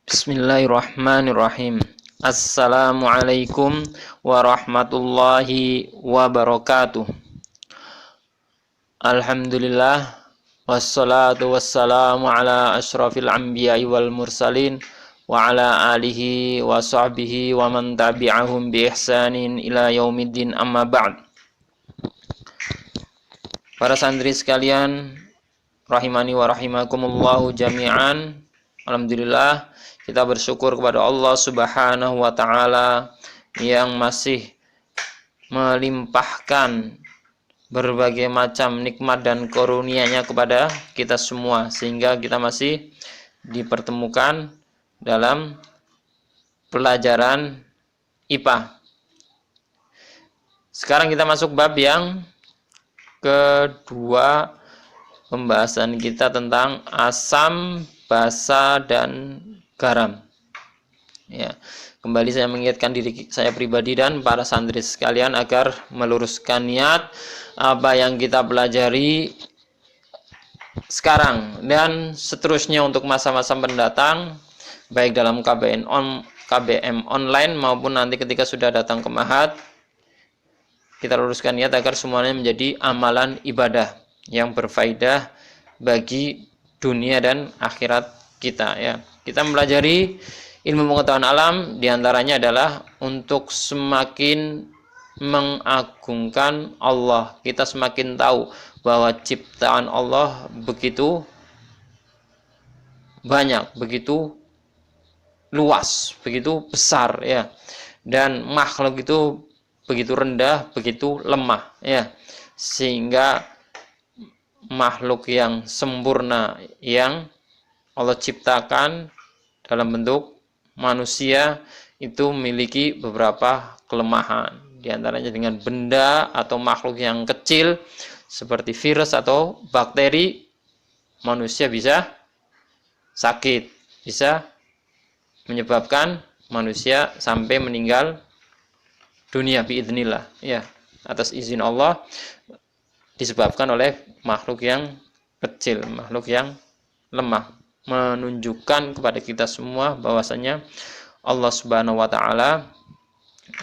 Bismillahirrahmanirrahim. Assalamualaikum warahmatullahi wabarakatuh. Alhamdulillah wassalatu wassalamu ala asyrafil anbiya'i wal mursalin wa ala alihi wa sahbihi wa man tabi'ahum bi ihsanin ila yaumiddin, amma ba'd. Para santri sekalian, rahimani wa rahimakumullahu jami'an. Alhamdulillah, kita bersyukur kepada Allah Subhanahu wa Ta'ala yang masih melimpahkan berbagai macam nikmat dan karunia-Nya kepada kita semua, sehingga kita masih dipertemukan dalam pelajaran IPA. Sekarang kita masuk bab yang kedua, pembahasan kita tentang asam, basa, dan garam. Ya, kembali saya mengingatkan diri saya pribadi dan para santri sekalian agar meluruskan niat apa yang kita pelajari sekarang dan seterusnya untuk masa-masa mendatang, baik dalam KBM online maupun nanti ketika sudah datang ke Mahat. Kita luruskan niat agar semuanya menjadi amalan ibadah yang berfaedah bagi dunia dan akhirat kita, ya. Kita mempelajari ilmu pengetahuan alam, diantaranya adalah untuk semakin mengagungkan Allah. Kita semakin tahu bahwa ciptaan Allah begitu banyak, begitu luas, begitu besar, ya. Dan makhluk itu begitu rendah, begitu lemah, ya. Sehingga makhluk yang sempurna yang Allah ciptakan dalam bentuk manusia itu memiliki beberapa kelemahan. Di antaranya dengan benda atau makhluk yang kecil seperti virus atau bakteri, manusia bisa sakit, bisa menyebabkan manusia sampai meninggal dunia biidznillah, ya, atas izin Allah, disebabkan oleh makhluk yang kecil, makhluk yang lemah, menunjukkan kepada kita semua bahwasanya Allah Subhanahu wa Ta'ala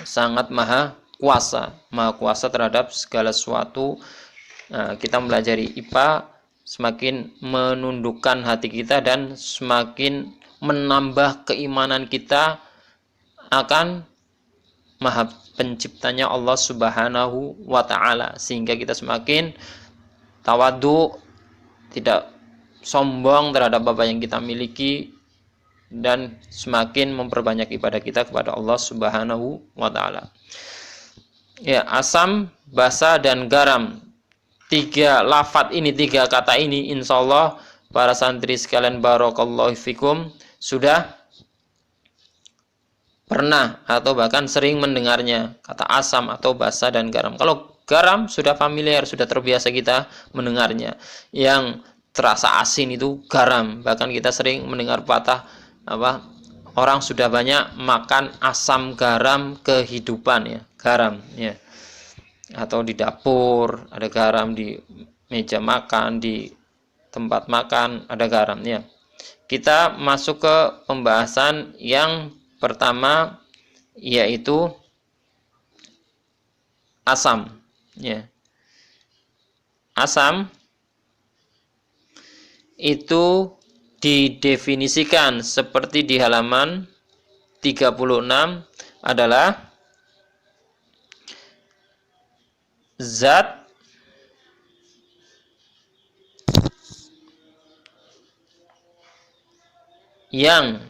sangat maha kuasa terhadap segala sesuatu. Nah, kita mempelajari IPA semakin menundukkan hati kita dan semakin menambah keimanan kita akan maha penciptanya Allah Subhanahu wa Ta'ala, sehingga kita semakin tawadhu, tidak sombong terhadap apa yang kita miliki, dan semakin memperbanyak ibadah kita kepada Allah Subhanahu wa Ta'ala. Ya, asam, basa, dan garam. Tiga lafadz ini, tiga kata ini, insya Allah para santri sekalian barakallahu fikum sudah pernah atau bahkan sering mendengarnya, kata asam atau basa dan garam. Kalau garam sudah familiar, sudah terbiasa kita mendengarnya. Yang terasa asin itu garam. Bahkan kita sering mendengar patah orang sudah banyak makan asam garam kehidupan, ya, garam, ya. Atau di dapur ada garam, di meja makan, di tempat makan ada garam, ya. Kita masuk ke pembahasan yang pertama, yaitu asam, ya. Asam itu didefinisikan seperti di halaman 36 adalah zat yang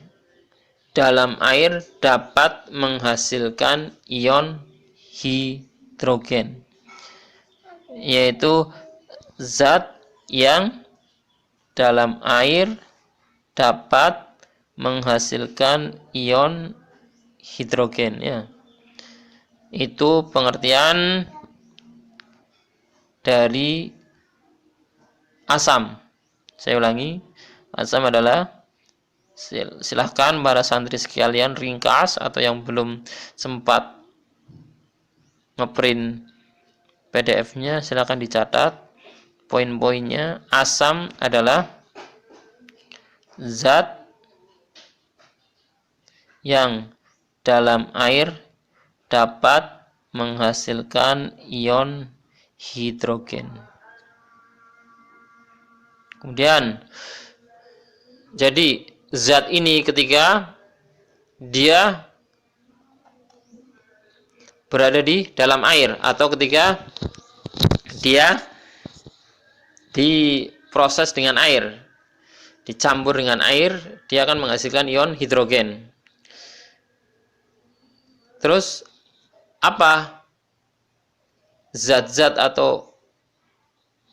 dalam air dapat menghasilkan ion hidrogen, yaitu zat yang dalam air dapat menghasilkan ion hidrogen, ya. Itu pengertian dari asam. Saya ulangi, asam adalah, silahkan para santri sekalian ringkas atau yang belum sempat ngeprint PDF-nya silahkan dicatat poin-poinnya. Asam adalah zat yang dalam air dapat menghasilkan ion hidrogen. Kemudian, jadi zat ini ketika dia berada di dalam air atau ketika dia diproses dengan air, dicampur dengan air, dia akan menghasilkan ion hidrogen. Terus apa zat-zat atau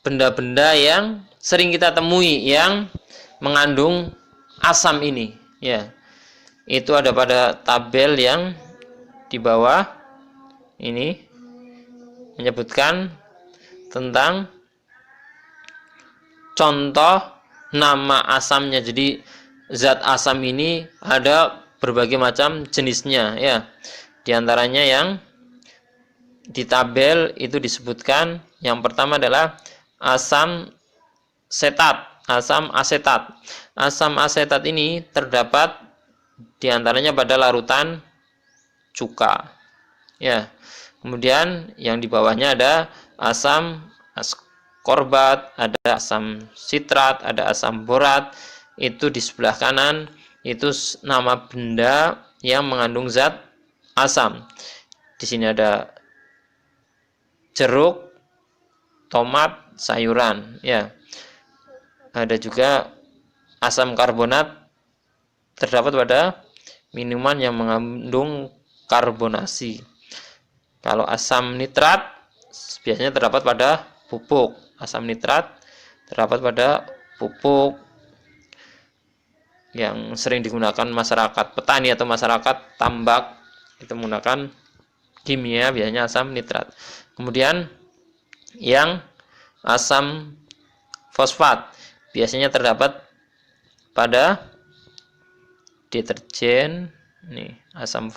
benda-benda yang sering kita temui yang mengandung asam ini? Ya, itu ada pada tabel yang di bawah ini menyebutkan tentang contoh nama asamnya. Jadi zat asam ini ada berbagai macam jenisnya, ya. Di antaranya yang di tabel itu disebutkan yang pertama adalah asam setat, asam asetat. Asam asetat ini terdapat di antaranya pada larutan cuka. Ya. Kemudian yang di bawahnya ada asam askorbat, ada asam sitrat, ada asam borat. Itu di sebelah kanan itu nama benda yang mengandung zat asam. Di sini ada jeruk, tomat, sayuran, ya. Ada juga asam karbonat terdapat pada minuman yang mengandung karbonasi. Kalau asam nitrat biasanya terdapat pada pupuk. Asam nitrat terdapat pada pupuk yang sering digunakan masyarakat petani atau masyarakat tambak, itu menggunakan kimia biasanya asam nitrat. Kemudian yang asam fosfat biasanya terdapat pada deterjen. Nih, asam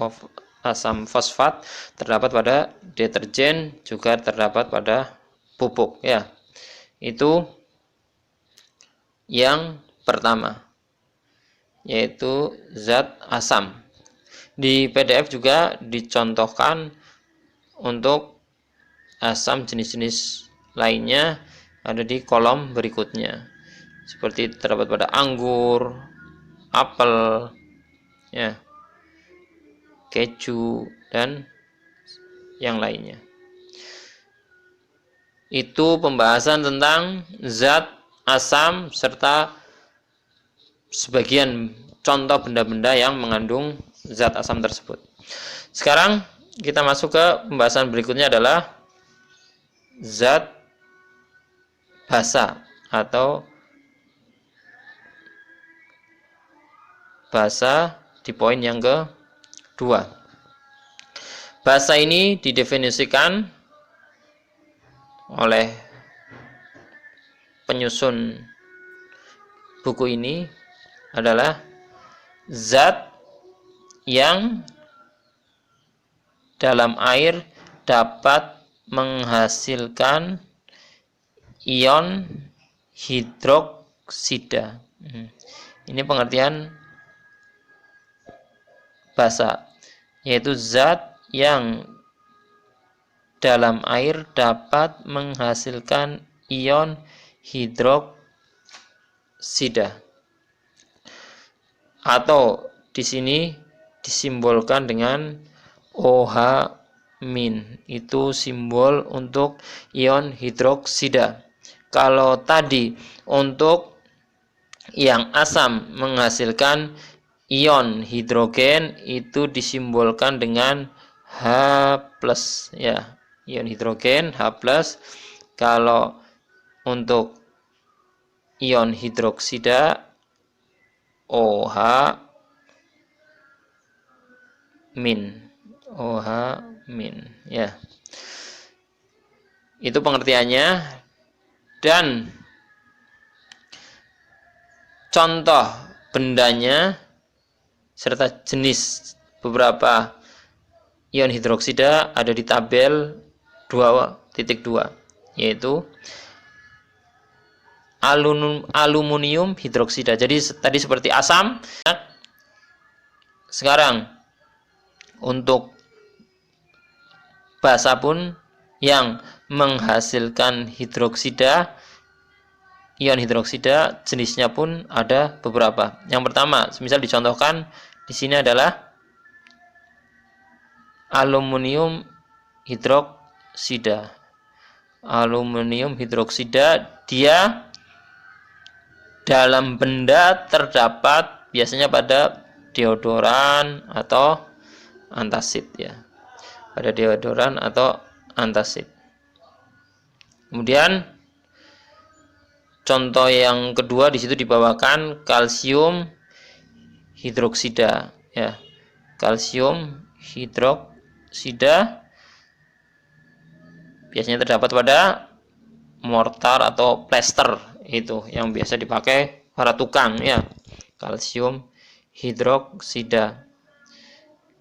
fosfat terdapat pada deterjen, juga terdapat pada pupuk, ya. Itu yang pertama, yaitu zat asam. Di PDF juga dicontohkan untuk asam jenis-jenis lainnya, ada di kolom berikutnya. Seperti terdapat pada anggur, apel, ya, keju, dan yang lainnya. Itu pembahasan tentang zat asam serta sebagian contoh benda-benda yang mengandung zat asam tersebut. Sekarang kita masuk ke pembahasan berikutnya adalah zat basa atau basa di poin yang kedua. Basa ini didefinisikan oleh penyusun buku ini adalah zat yang dalam air dapat menghasilkan ion hidroksida. Ini pengertian basa, yaitu zat yang dalam air dapat menghasilkan ion hidroksida, atau di sini disimbolkan dengan OH-. Itu simbol untuk ion hidroksida. Kalau tadi untuk yang asam menghasilkan ion hidrogen, itu disimbolkan dengan H+, ya. Ion hidrogen H+. Kalau untuk ion hidroksida OH-, ya. Itu pengertiannya. Dan contoh bendanya serta jenis beberapa ion hidroksida ada di tabel 2.2, yaitu aluminium hidroksida. Jadi tadi seperti asam, Sekarang untuk basa pun yang menghasilkan hidroksida, ion hidroksida, jenisnya pun ada beberapa. Yang pertama, misal dicontohkan di sini adalah aluminium hidroksida. Aluminium hidroksida, dia dalam benda terdapat biasanya pada deodoran atau antasid ya. Pada deodoran atau antasid. Kemudian contoh yang kedua di situ dibawakan kalsium hidroksida ya. Kalsium hidroksida biasanya terdapat pada mortar atau plester, itu yang biasa dipakai para tukang ya. Kalsium hidroksida.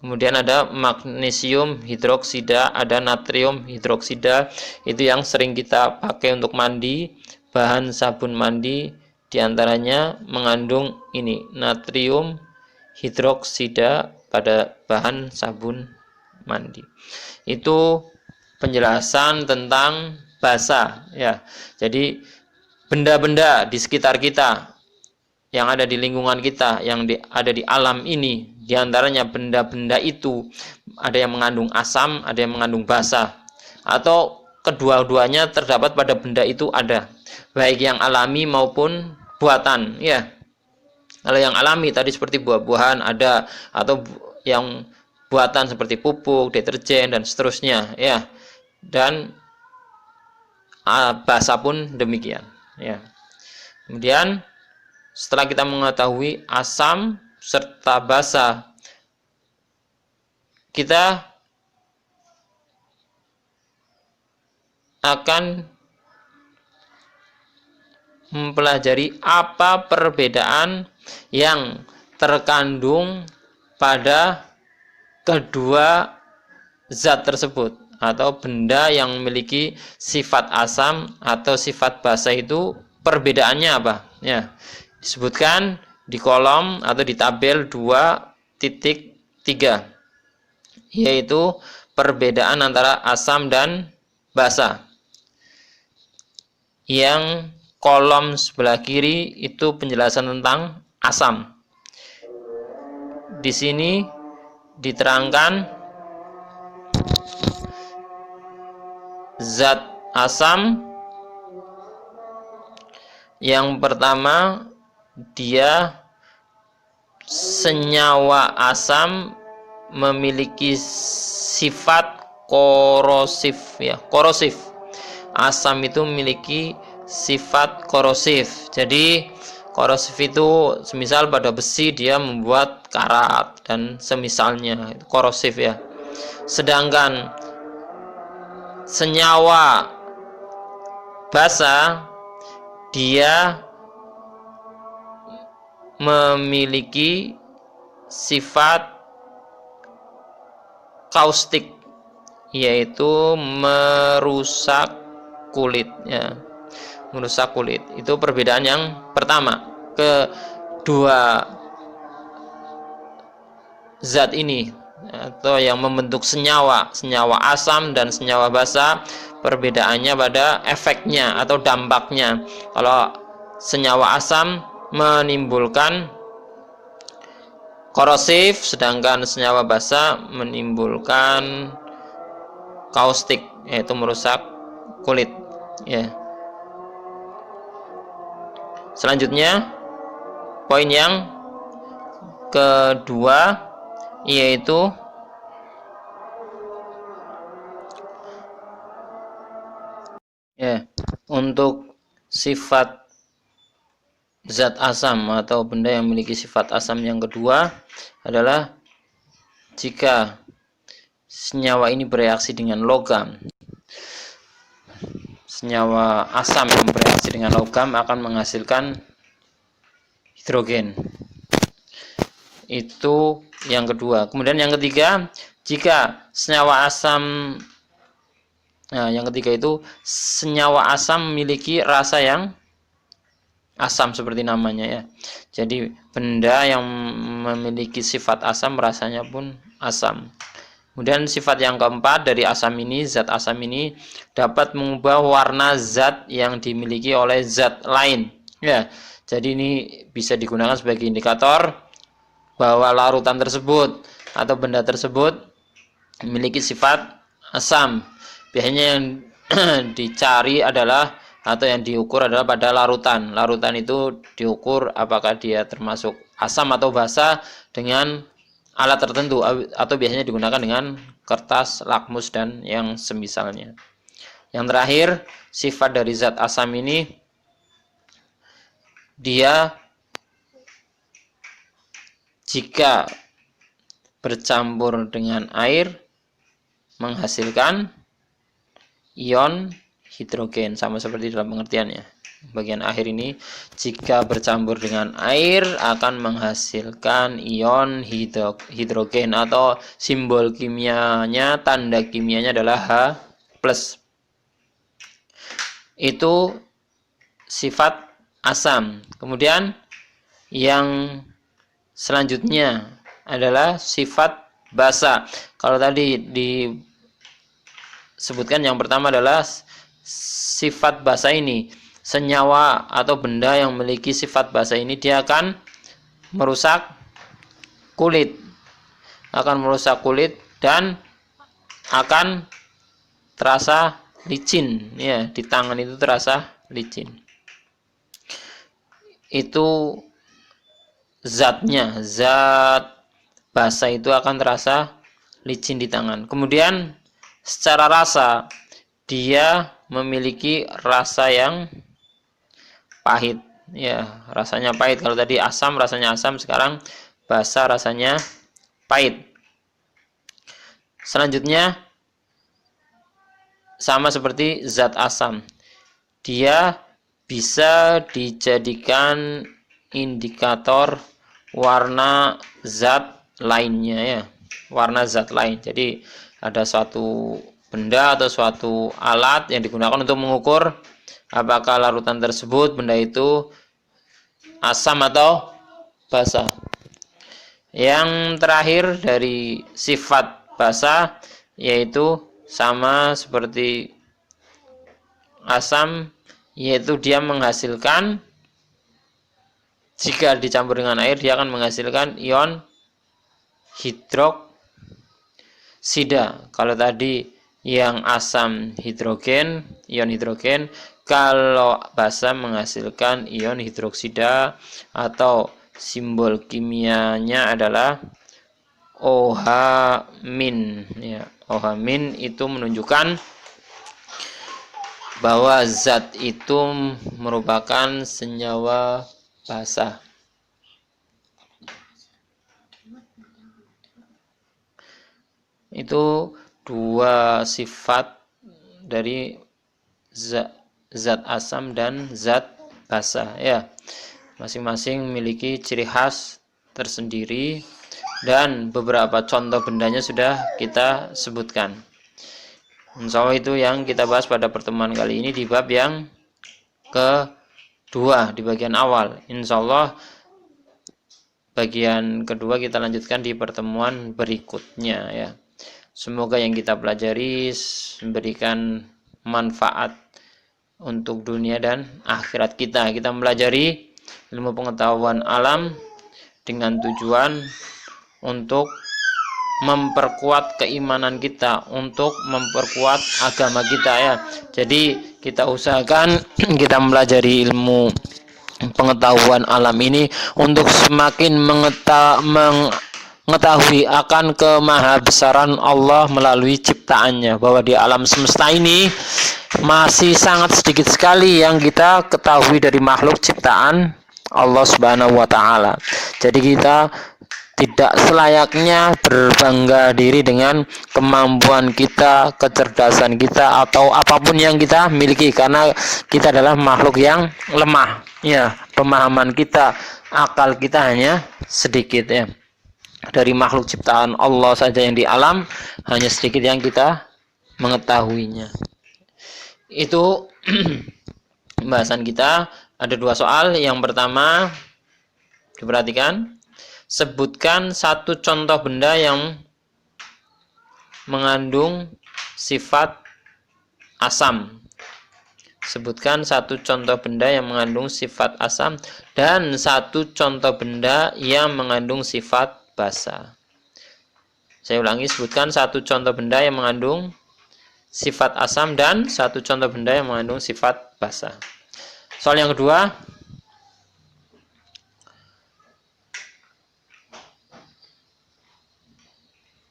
Kemudian ada magnesium hidroksida, ada natrium hidroksida, itu yang sering kita pakai untuk mandi, bahan sabun mandi diantaranya mengandung ini natrium hidroksida pada bahan sabun mandi. Itu penjelasan tentang basa ya. Jadi benda-benda di sekitar kita, yang ada di lingkungan kita, yang ada di alam ini, diantaranya benda-benda itu ada yang mengandung asam, ada yang mengandung basa, atau kedua-duanya terdapat pada benda itu ada, baik yang alami maupun buatan ya. Kalau yang alami tadi seperti buah-buahan ada, atau yang buatan seperti pupuk, deterjen dan seterusnya ya. Dan basa pun demikian ya. Kemudian setelah kita mengetahui asam serta basa, kita akan mempelajari apa perbedaan yang terkandung pada kedua zat tersebut, atau benda yang memiliki sifat asam atau sifat basa itu perbedaannya apa ya. Disebutkan di kolom atau di tabel 2.3, yaitu perbedaan antara asam dan basa. Yang kolom sebelah kiri itu penjelasan tentang asam. Di sini diterangkan zat asam. Yang pertama, dia senyawa asam memiliki sifat korosif ya. Korosif. Asam itu memiliki sifat korosif. Jadi korosif itu semisal pada besi dia membuat karat dan semisalnya, itu korosif ya. Sedangkan senyawa basa dia memiliki sifat kaustik, yaitu merusak kulit ya. Merusak kulit. Itu perbedaan yang pertama. Kedua zat ini atau yang membentuk senyawa asam dan senyawa basa, perbedaannya pada efeknya atau dampaknya. Kalau senyawa asam menimbulkan korosif, sedangkan senyawa basa menimbulkan kaustik, yaitu merusak kulit ya. Selanjutnya poin yang kedua, yaitu ya, untuk sifat zat asam atau benda yang memiliki sifat asam yang kedua adalah jika senyawa ini bereaksi dengan logam. Senyawa asam yang bereaksi dengan logam akan menghasilkan hidrogen. Itu yang kedua. Kemudian yang ketiga, jika senyawa asam, yang ketiga itu senyawa asam memiliki rasa yang asam seperti namanya ya. Jadi benda yang memiliki sifat asam, rasanya pun asam. Kemudian sifat yang keempat dari asam ini, zat asam ini dapat mengubah warna zat yang dimiliki oleh zat lain. Ya, jadi ini bisa digunakan sebagai indikator bahwa larutan tersebut atau benda tersebut memiliki sifat asam. Biasanya yang dicari adalah atau yang diukur adalah pada larutan. Larutan itu diukur apakah dia termasuk asam atau basa dengan alat tertentu, atau biasanya digunakan dengan kertas, lakmus, dan yang semisalnya. Yang terakhir, sifat dari zat asam ini, dia jika bercampur dengan air menghasilkan ion hidrogen, sama seperti dalam pengertiannya. Bagian akhir ini, jika bercampur dengan air akan menghasilkan ion hidrogen, atau simbol kimianya, tanda kimianya adalah H+. Itu sifat asam. Kemudian yang selanjutnya adalah sifat basa. Kalau tadi disebutkan yang pertama adalah sifat basa ini, senyawa atau benda yang memiliki sifat basa ini dia akan merusak kulit, dan akan terasa licin, ya, di tangan itu terasa licin. Itu zatnya, zat basa itu akan terasa licin di tangan. Kemudian secara rasa, dia memiliki rasa yang pahit, ya, rasanya pahit. Kalau tadi asam, rasanya asam, sekarang basa, rasanya pahit. Selanjutnya sama seperti zat asam, dia bisa dijadikan indikator warna zat lainnya, ya, warna zat lain. Jadi ada suatu benda atau suatu alat yang digunakan untuk mengukur apakah larutan tersebut, benda itu asam atau basa. Yang terakhir dari sifat basa yaitu sama seperti asam, yaitu dia menghasilkan, jika dicampur dengan air dia akan menghasilkan ion hidroksida. Kalau tadi yang asam hidrogen, ion hidrogen, kalau basa menghasilkan ion hidroksida, atau simbol kimianya adalah OH-. Ya, OH- itu menunjukkan bahwa zat itu merupakan senyawa basa. Itu dua sifat dari zat asam dan zat basa, ya. Masing-masing memiliki ciri khas tersendiri dan beberapa contoh bendanya sudah kita sebutkan. Insya Allah itu yang kita bahas pada pertemuan kali ini di bab yang kedua, di bagian awal. Insya Allah bagian kedua kita lanjutkan di pertemuan berikutnya, ya. Semoga yang kita pelajari memberikan manfaat untuk dunia dan akhirat kita. Kita mempelajari ilmu pengetahuan alam dengan tujuan untuk memperkuat keimanan kita, untuk memperkuat agama kita, ya. Jadi kita usahakan kita mempelajari ilmu pengetahuan alam ini untuk semakin mengetahui akan kemahabesaran Allah melalui ciptaannya, bahwa di alam semesta ini masih sangat sedikit sekali yang kita ketahui dari makhluk ciptaan Allah Subhanahu wa taala. Jadi kita tidak selayaknya berbangga diri dengan kemampuan kita, kecerdasan kita, atau apapun yang kita miliki, karena kita adalah makhluk yang lemah, ya. Pemahaman kita, akal kita hanya sedikit, ya. Dari makhluk ciptaan Allah saja yang di alam hanya sedikit yang kita mengetahuinya. Itu pembahasan kita. Ada dua soal. Yang pertama, diperhatikan, Sebutkan satu contoh benda yang mengandung sifat asam. Sebutkan satu contoh benda yang mengandung sifat asam dan satu contoh benda yang mengandung sifat basa. Saya ulangi, sebutkan satu contoh benda yang mengandung sifat asam dan satu contoh benda yang mengandung sifat basa. Soal yang kedua,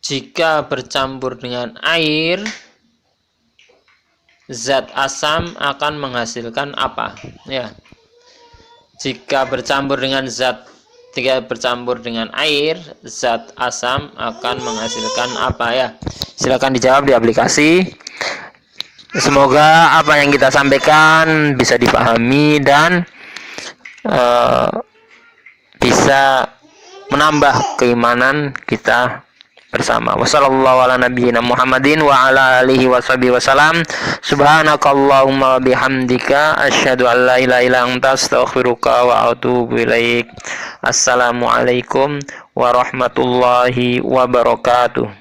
jika bercampur dengan air, zat asam akan menghasilkan apa? Ya. Jika bercampur dengan air, zat asam akan menghasilkan apa ya? Silakan dijawab di aplikasi. Semoga apa yang kita sampaikan bisa dipahami dan bisa menambah keimanan kita bersama. Wassallallahu ala nabiyyina Muhammadin wa ala alihi washabihi wasallam. Subhanakallahumma bihamdika asyhadu an la ilaha illa anta astaghfiruka wa atubu ilaik. Assalamualaikum warahmatullahi wabarakatuh.